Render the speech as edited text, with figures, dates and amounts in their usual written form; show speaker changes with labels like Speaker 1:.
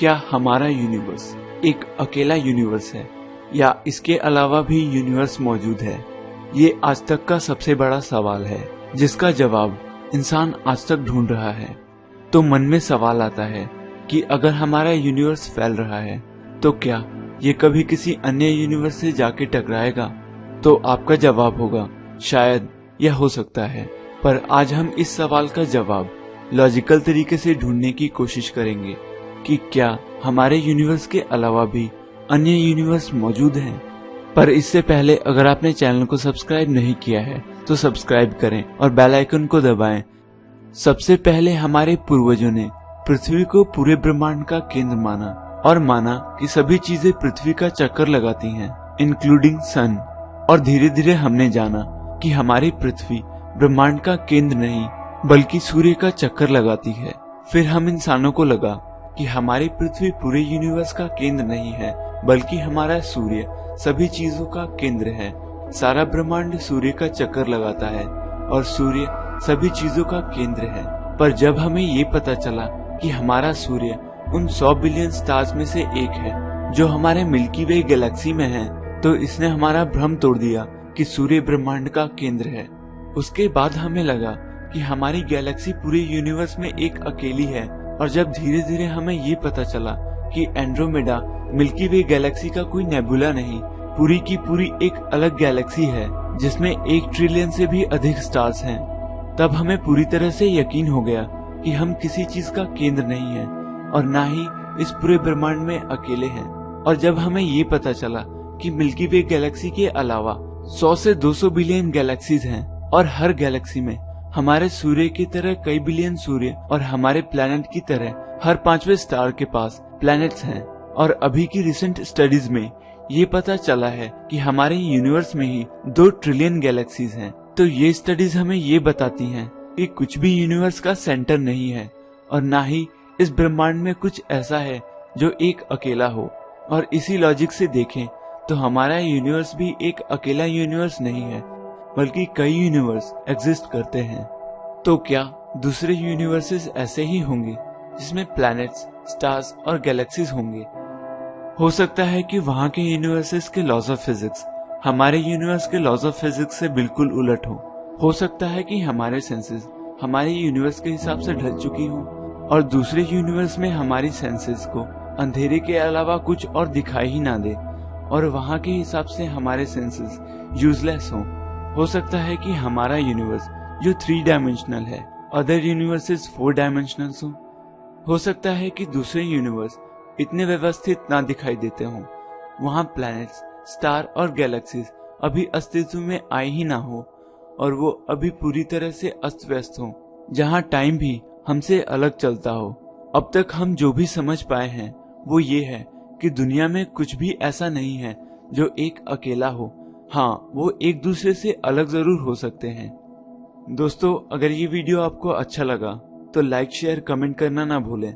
Speaker 1: क्या हमारा यूनिवर्स एक अकेला यूनिवर्स है या इसके अलावा भी यूनिवर्स मौजूद है? ये आज तक का सबसे बड़ा सवाल है जिसका जवाब इंसान आज तक ढूंढ रहा है। तो मन में सवाल आता है कि अगर हमारा यूनिवर्स फैल रहा है तो क्या ये कभी किसी अन्य यूनिवर्स से जाके टकराएगा? तो आपका जवाब होगा शायद यह हो सकता है, पर आज हम इस सवाल का जवाब लॉजिकल तरीके से ढूंढने की कोशिश करेंगे कि क्या हमारे यूनिवर्स के अलावा भी अन्य यूनिवर्स मौजूद हैं। पर इससे पहले अगर आपने चैनल को सब्सक्राइब नहीं किया है तो सब्सक्राइब करें और बेल आइकन को दबाएं। सबसे पहले हमारे पूर्वजों ने पृथ्वी को पूरे ब्रह्मांड का केंद्र माना और माना कि सभी चीजें पृथ्वी का चक्कर लगाती हैं, इंक्लूडिंग सन। और धीरे धीरे हमने जाना कि हमारी पृथ्वी ब्रह्मांड का केंद्र नहीं बल्कि सूर्य का चक्कर लगाती है। फिर हम इंसानों को लगा कि हमारी पृथ्वी पूरे यूनिवर्स का केंद्र नहीं है बल्कि हमारा सूर्य सभी चीजों का केंद्र है। सारा ब्रह्मांड सूर्य का चक्कर लगाता है और सूर्य सभी चीजों का केंद्र है। पर जब हमें ये पता चला कि हमारा सूर्य उन 100 बिलियन स्टार्स में से एक है जो हमारे मिल्की वे गैलेक्सी में है, तो इसने हमारा भ्रम तोड़ दिया कि सूर्य ब्रह्मांड का केंद्र है। उसके बाद हमें लगा कि हमारी गैलेक्सी पूरे यूनिवर्स में एक अकेली है। और जब धीरे धीरे हमें ये पता चला कि एंड्रोमेडा मिल्की वे गैलेक्सी का कोई नेबुला नहीं, पूरी की पूरी एक अलग गैलेक्सी है जिसमें 1 ट्रिलियन से भी अधिक स्टार्स हैं, तब हमें पूरी तरह से यकीन हो गया कि हम किसी चीज का केंद्र नहीं है और ना ही इस पूरे ब्रह्मांड में अकेले हैं। और जब हमें ये पता चला कि मिल्की वे गैलेक्सी के अलावा 100 से 200 बिलियन गैलेक्सीज हैं और हर गैलेक्सी में हमारे सूर्य की तरह कई बिलियन सूर्य और हमारे प्लैनेट की तरह हर 5वें स्टार के पास प्लैनेट्स हैं। और अभी की रिसेंट स्टडीज में ये पता चला है कि हमारे यूनिवर्स में ही 2 ट्रिलियन गैलेक्सीज हैं। तो ये स्टडीज हमें ये बताती हैं कि कुछ भी यूनिवर्स का सेंटर नहीं है और ना ही इस ब्रह्मांड में कुछ ऐसा है जो एक अकेला हो। और इसी लॉजिक से देखें तो हमारा यूनिवर्स भी एक अकेला यूनिवर्स नहीं है बल्कि कई यूनिवर्स एग्जिस्ट करते हैं। तो क्या दूसरे यूनिवर्सेस ऐसे ही होंगे जिसमें प्लैनेट्स, स्टार्स और गैलेक्सीज होंगे? हो सकता है कि वहाँ के यूनिवर्सेस के लॉज ऑफ फिजिक्स हमारे यूनिवर्स के लॉज ऑफ फिजिक्स से बिल्कुल उलट हो सकता है कि हमारे सेंसेस हमारे यूनिवर्स के हिसाब से ढल चुकी हो और दूसरे यूनिवर्स में हमारी सेंसेस को अंधेरे के अलावा कुछ और दिखाई ही ना दे और वहाँ के हिसाब से हमारे सेंसेस यूजलेस हो सकता है कि हमारा यूनिवर्स जो 3 डायमेंशनल है, अदर यूनिवर्सेस 4 डायमेंशनल हो सकता है कि दूसरे यूनिवर्स इतने व्यवस्थित ना दिखाई देते हों, वहाँ प्लैनेट्स, स्टार और गैलेक्सीज अभी अस्तित्व में आए ही ना हो और वो अभी पूरी तरह से अस्त व्यस्त हो, जहाँ टाइम भी हमसे अलग चलता हो। अब तक हम जो भी समझ पाए हैं वो ये है कि दुनिया में कुछ भी ऐसा नहीं है जो एक अकेला हो। हाँ, वो एक दूसरे से अलग जरूर हो सकते हैं। दोस्तों, अगर ये वीडियो आपको अच्छा लगा तो लाइक, शेयर, कमेंट करना ना भूलें।